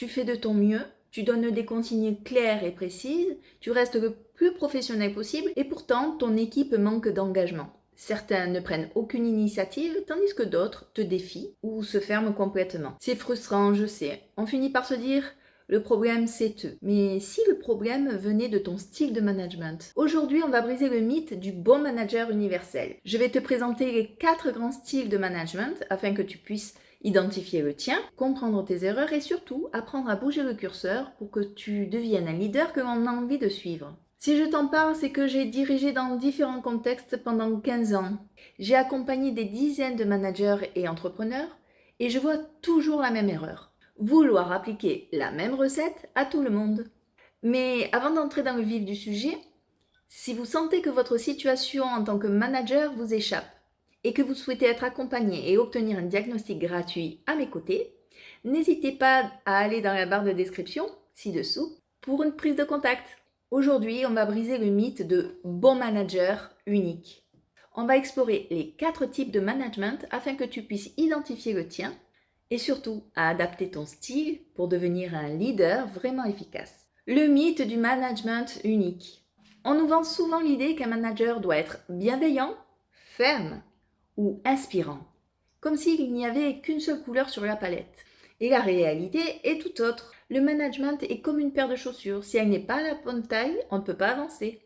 tu fais de ton mieux, tu donnes des consignes claires et précises, tu restes le plus professionnel possible et pourtant ton équipe manque d'engagement. Certains ne prennent aucune initiative, tandis que d'autres te défient ou se ferment complètement. C'est frustrant, je sais. On finit par se dire, le problème c'est eux. Mais si le problème venait de ton style de management? Aujourd'hui, on va briser le mythe du bon manager universel. Je vais te présenter les 4 grands styles de management afin que tu puisses identifier le tien, comprendre tes erreurs et surtout apprendre à bouger le curseur pour que tu deviennes un leader que l'on a envie de suivre. Si je t'en parle, c'est que j'ai dirigé dans différents contextes pendant 15 ans. J'ai accompagné des dizaines de managers et entrepreneurs et je vois toujours la même erreur. Vouloir appliquer la même recette à tout le monde. Mais avant d'entrer dans le vif du sujet, si vous sentez que votre situation en tant que manager vous échappe et que vous souhaitez être accompagné et obtenir un diagnostic gratuit à mes côtés, n'hésitez pas à aller dans la barre de description ci-dessous pour une prise de contact. Aujourd'hui, on va briser le mythe de bon manager unique. On va explorer les 4 types de management afin que tu puisses identifier le tien et surtout à adapter ton style pour devenir un leader vraiment efficace. Le mythe du management unique. On nous vend souvent l'idée qu'un manager doit être bienveillant, ferme ou inspirant, comme s'il n'y avait qu'une seule couleur sur la palette. Et la réalité est tout autre. Le management est comme une paire de chaussures. Si elle n'est pas à la bonne taille, on ne peut pas avancer.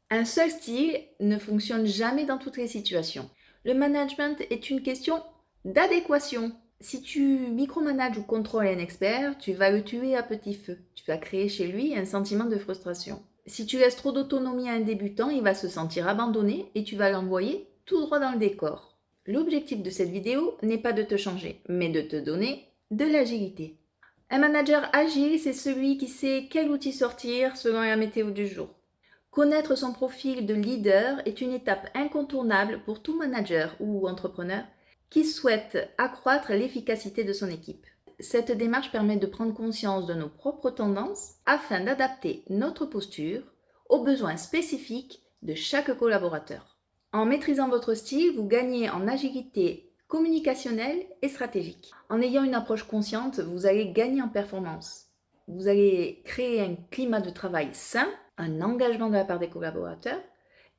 Un seul style ne fonctionne jamais dans toutes les situations. Le management est une question d'adéquation. Si tu micromanages ou contrôles un expert, tu vas le tuer à petit feu. Tu vas créer chez lui un sentiment de frustration. Si tu laisses trop d'autonomie à un débutant, il va se sentir abandonné et tu vas l'envoyer tout droit dans le décor. L'objectif de cette vidéo n'est pas de te changer, mais de te donner de l'agilité. Un manager agile, c'est celui qui sait quel outil sortir selon la météo du jour. Connaître son profil de leader est une étape incontournable pour tout manager ou entrepreneur qui souhaite accroître l'efficacité de son équipe. Cette démarche permet de prendre conscience de nos propres tendances afin d'adapter notre posture aux besoins spécifiques de chaque collaborateur. En maîtrisant votre style, vous gagnez en agilité communicationnelle et stratégique. En ayant une approche consciente, vous allez gagner en performance. Vous allez créer un climat de travail sain, un engagement de la part des collaborateurs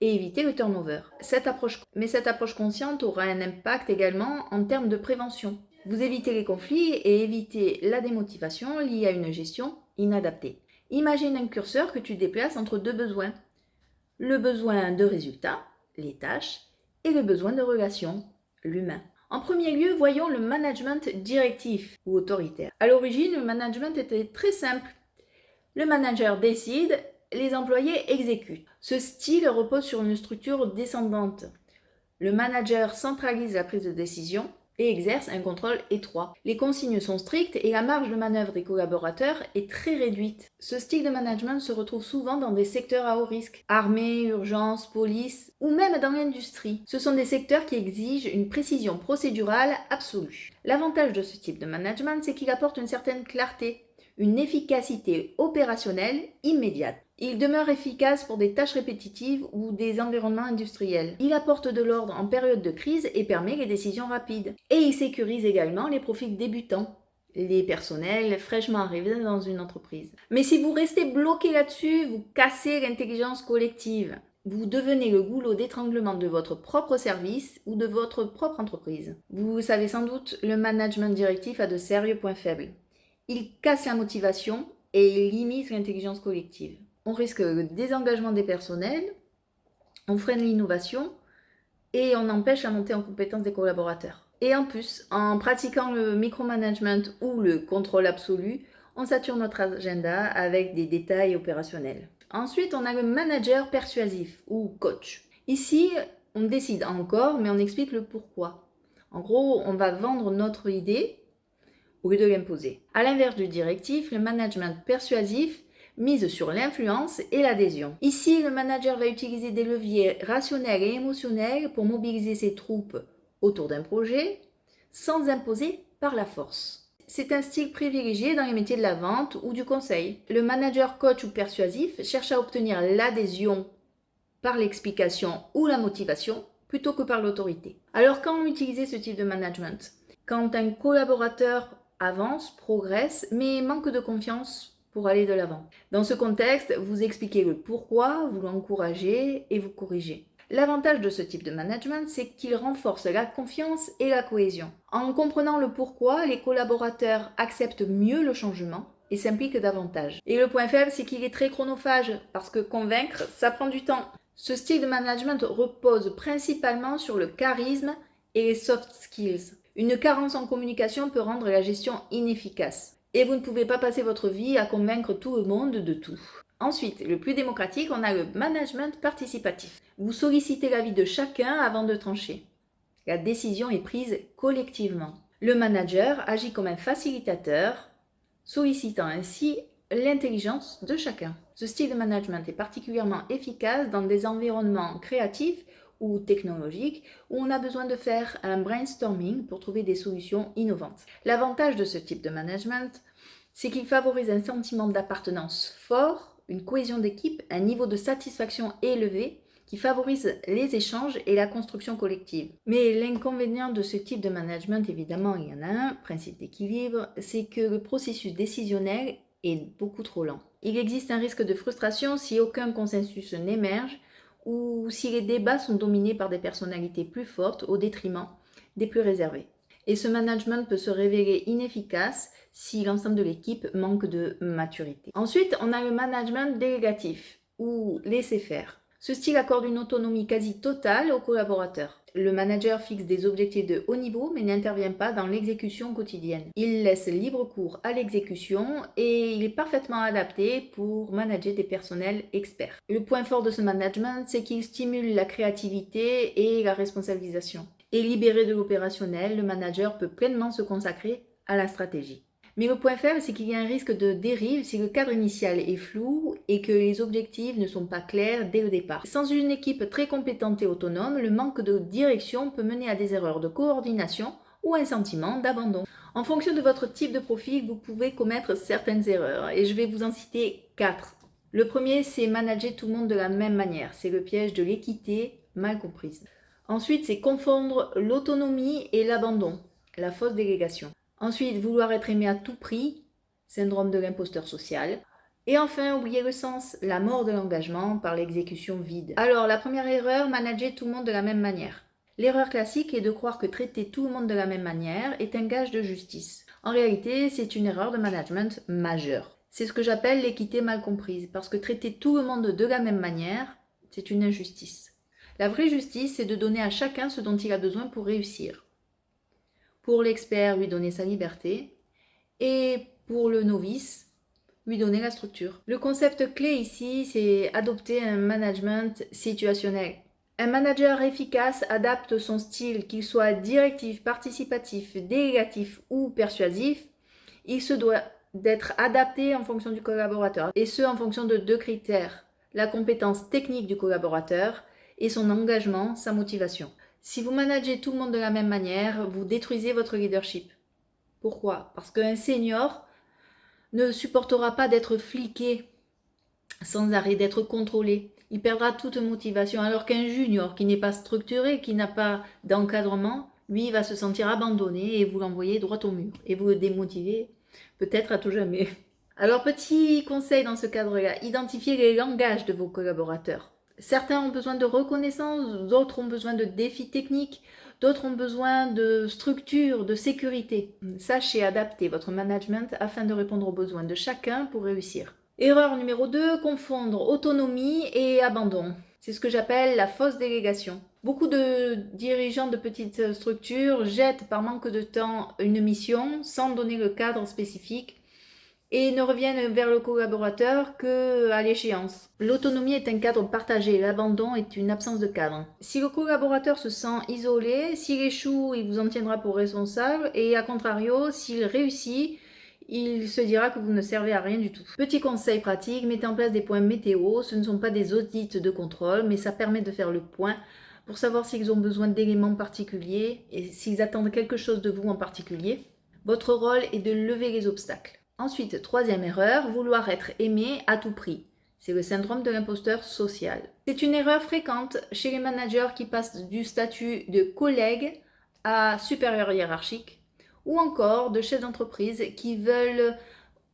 et éviter le turnover. Cette approche consciente aura un impact également en termes de prévention. Vous évitez les conflits et évitez la démotivation liée à une gestion inadaptée. Imagine un curseur que tu déplaces entre 2 besoins. Le besoin de résultat, les tâches, et le besoin de relation, l'humain. En premier lieu, voyons le management directif ou autoritaire. À l'origine, le management était très simple. Le manager décide, les employés exécutent. Ce style repose sur une structure descendante. Le manager centralise la prise de décision et exerce un contrôle étroit. Les consignes sont strictes et la marge de manœuvre des collaborateurs est très réduite. Ce style de management se retrouve souvent dans des secteurs à haut risque, armée, urgence, police ou même dans l'industrie. Ce sont des secteurs qui exigent une précision procédurale absolue. L'avantage de ce type de management, c'est qu'il apporte une certaine clarté, une efficacité opérationnelle immédiate. Il demeure efficace pour des tâches répétitives ou des environnements industriels. Il apporte de l'ordre en période de crise et permet les décisions rapides. Et il sécurise également les profils débutants, les personnels fraîchement arrivés dans une entreprise. Mais si vous restez bloqué là-dessus, vous cassez l'intelligence collective. Vous devenez le goulot d'étranglement de votre propre service ou de votre propre entreprise. Vous savez sans doute, le management directif a de sérieux points faibles. Il casse la motivation et il limite l'intelligence collective. On risque le désengagement des personnels, on freine l'innovation et on empêche la montée en compétence des collaborateurs. Et en plus, en pratiquant le micromanagement ou le contrôle absolu, on sature notre agenda avec des détails opérationnels. Ensuite, on a le manager persuasif ou coach. Ici, on décide encore, mais on explique le pourquoi. En gros, on va vendre notre idée au lieu de l'imposer. À l'inverse du directif, le management persuasif mise sur l'influence et l'adhésion. Ici, le manager va utiliser des leviers rationnels et émotionnels pour mobiliser ses troupes autour d'un projet sans imposer par la force. C'est un style privilégié dans les métiers de la vente ou du conseil. Le manager coach ou persuasif cherche à obtenir l'adhésion par l'explication ou la motivation plutôt que par l'autorité. Alors, quand utiliser ce type de management? Quand un collaborateur avance, progresse, mais manque de confiance pour aller de l'avant. Dans ce contexte, vous expliquez le pourquoi, vous l'encouragez et vous corrigez. L'avantage de ce type de management, c'est qu'il renforce la confiance et la cohésion. En comprenant le pourquoi, les collaborateurs acceptent mieux le changement et s'impliquent davantage. Et le point faible, c'est qu'il est très chronophage, parce que convaincre, ça prend du temps. Ce style de management repose principalement sur le charisme et les soft skills. Une carence en communication peut rendre la gestion inefficace. Et vous ne pouvez pas passer votre vie à convaincre tout le monde de tout. Ensuite, le plus démocratique, on a le management participatif. Vous sollicitez l'avis de chacun avant de trancher. La décision est prise collectivement. Le manager agit comme un facilitateur, sollicitant ainsi l'intelligence de chacun. Ce style de management est particulièrement efficace dans des environnements créatifs ou technologiques où on a besoin de faire un brainstorming pour trouver des solutions innovantes. L'avantage de ce type de management, c'est qu'il favorise un sentiment d'appartenance fort, une cohésion d'équipe, un niveau de satisfaction élevé qui favorise les échanges et la construction collective. Mais l'inconvénient de ce type de management, évidemment, il y en a un, principe d'équilibre, c'est que le processus décisionnel est beaucoup trop lent. Il existe un risque de frustration si aucun consensus n'émerge ou si les débats sont dominés par des personnalités plus fortes au détriment des plus réservés. Et ce management peut se révéler inefficace si l'ensemble de l'équipe manque de maturité. Ensuite, on a le management délégatif ou laisser-faire. Ce style accorde une autonomie quasi totale aux collaborateurs. Le manager fixe des objectifs de haut niveau mais n'intervient pas dans l'exécution quotidienne. Il laisse libre cours à l'exécution et il est parfaitement adapté pour manager des personnels experts. Le point fort de ce management, c'est qu'il stimule la créativité et la responsabilisation. Et libéré de l'opérationnel, le manager peut pleinement se consacrer à la stratégie. Mais le point faible, c'est qu'il y a un risque de dérive si le cadre initial est flou et que les objectifs ne sont pas clairs dès le départ. Sans une équipe très compétente et autonome, le manque de direction peut mener à des erreurs de coordination ou un sentiment d'abandon. En fonction de votre type de profil, vous pouvez commettre certaines erreurs et je vais vous en citer 4. Le premier, c'est manager tout le monde de la même manière. C'est le piège de l'équité mal comprise. Ensuite, c'est confondre l'autonomie et l'abandon, la fausse délégation. Ensuite, vouloir être aimé à tout prix, syndrome de l'imposteur social. Et enfin, oublier le sens, la mort de l'engagement par l'exécution vide. Alors, la première erreur, manager tout le monde de la même manière. L'erreur classique est de croire que traiter tout le monde de la même manière est un gage de justice. En réalité, c'est une erreur de management majeure. C'est ce que j'appelle l'équité mal comprise, parce que traiter tout le monde de la même manière, c'est une injustice. La vraie justice, c'est de donner à chacun ce dont il a besoin pour réussir. Pour l'expert, lui donner sa liberté, et pour le novice, lui donner la structure. Le concept clé ici, c'est adopter un management situationnel. Un manager efficace adapte son style, qu'il soit directif, participatif, délégatif ou persuasif. Il se doit d'être adapté en fonction du collaborateur, et ce en fonction de 2 critères, la compétence technique du collaborateur et son engagement, sa motivation. Si vous managez tout le monde de la même manière, vous détruisez votre leadership. Pourquoi ? Parce qu'un senior ne supportera pas d'être fliqué sans arrêt, d'être contrôlé. Il perdra toute motivation, alors qu'un junior qui n'est pas structuré, qui n'a pas d'encadrement, lui va se sentir abandonné et vous l'envoyez droit au mur. Et vous le démotivez peut-être à tout jamais. Alors, petit conseil dans ce cadre-là, identifiez les langages de vos collaborateurs. Certains ont besoin de reconnaissance, d'autres ont besoin de défis techniques, d'autres ont besoin de structure, de sécurité. Sachez adapter votre management afin de répondre aux besoins de chacun pour réussir. Erreur numéro 2, confondre autonomie et abandon. C'est ce que j'appelle la fausse délégation. Beaucoup de dirigeants de petites structures jettent par manque de temps une mission sans donner le cadre spécifique et ne reviennent vers le collaborateur qu'à l'échéance. L'autonomie est un cadre partagé, l'abandon est une absence de cadre. Si le collaborateur se sent isolé, s'il échoue, il vous en tiendra pour responsable, et à contrario, s'il réussit, il se dira que vous ne servez à rien du tout. Petit conseil pratique, mettez en place des points météo, ce ne sont pas des audits de contrôle, mais ça permet de faire le point pour savoir s'ils ont besoin d'éléments particuliers et s'ils attendent quelque chose de vous en particulier. Votre rôle est de lever les obstacles. Ensuite, troisième erreur, vouloir être aimé à tout prix. C'est le syndrome de l'imposteur social. C'est une erreur fréquente chez les managers qui passent du statut de collègue à supérieur hiérarchique ou encore de chefs d'entreprise qui veulent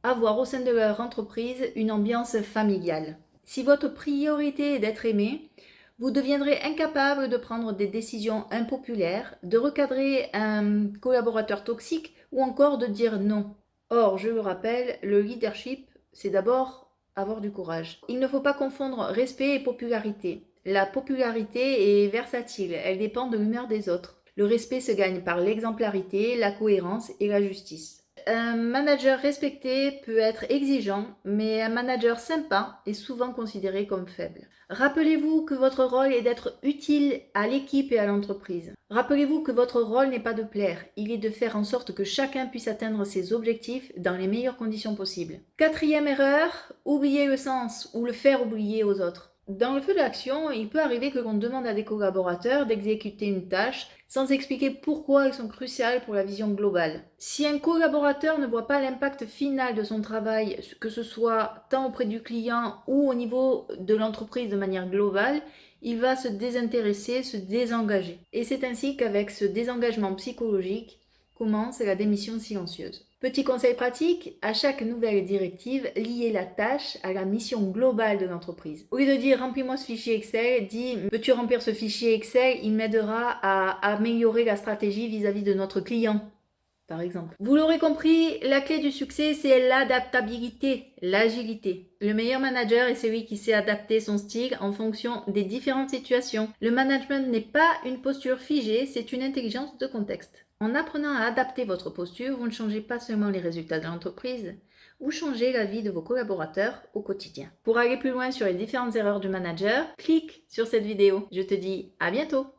avoir au sein de leur entreprise une ambiance familiale. Si votre priorité est d'être aimé, vous deviendrez incapable de prendre des décisions impopulaires, de recadrer un collaborateur toxique ou encore de dire non. Or, je le rappelle, le leadership, c'est d'abord avoir du courage. Il ne faut pas confondre respect et popularité. La popularité est versatile, elle dépend de l'humeur des autres. Le respect se gagne par l'exemplarité, la cohérence et la justice. Un manager respecté peut être exigeant, mais un manager sympa est souvent considéré comme faible. Rappelez-vous que votre rôle est d'être utile à l'équipe et à l'entreprise. Rappelez-vous que votre rôle n'est pas de plaire, il est de faire en sorte que chacun puisse atteindre ses objectifs dans les meilleures conditions possibles. Quatrième erreur, oublier le sens ou le faire oublier aux autres. Dans le feu de l'action, il peut arriver que l'on demande à des collaborateurs d'exécuter une tâche sans expliquer pourquoi elles sont cruciales pour la vision globale. Si un collaborateur ne voit pas l'impact final de son travail, que ce soit tant auprès du client ou au niveau de l'entreprise de manière globale, il va se désintéresser, se désengager. Et c'est ainsi qu'avec ce désengagement psychologique commence la démission silencieuse. Petit conseil pratique, à chaque nouvelle directive, liez la tâche à la mission globale de l'entreprise. Au lieu de dire remplis-moi ce fichier Excel, dis peux-tu remplir ce fichier Excel, il m'aidera à améliorer la stratégie vis-à-vis de notre client, par exemple. Vous l'aurez compris, la clé du succès, c'est l'adaptabilité, l'agilité. Le meilleur manager est celui qui sait adapter son style en fonction des différentes situations. Le management n'est pas une posture figée, c'est une intelligence de contexte. En apprenant à adapter votre posture, vous ne changez pas seulement les résultats de l'entreprise, vous changez la vie de vos collaborateurs au quotidien. Pour aller plus loin sur les différentes erreurs du manager, clique sur cette vidéo. Je te dis à bientôt!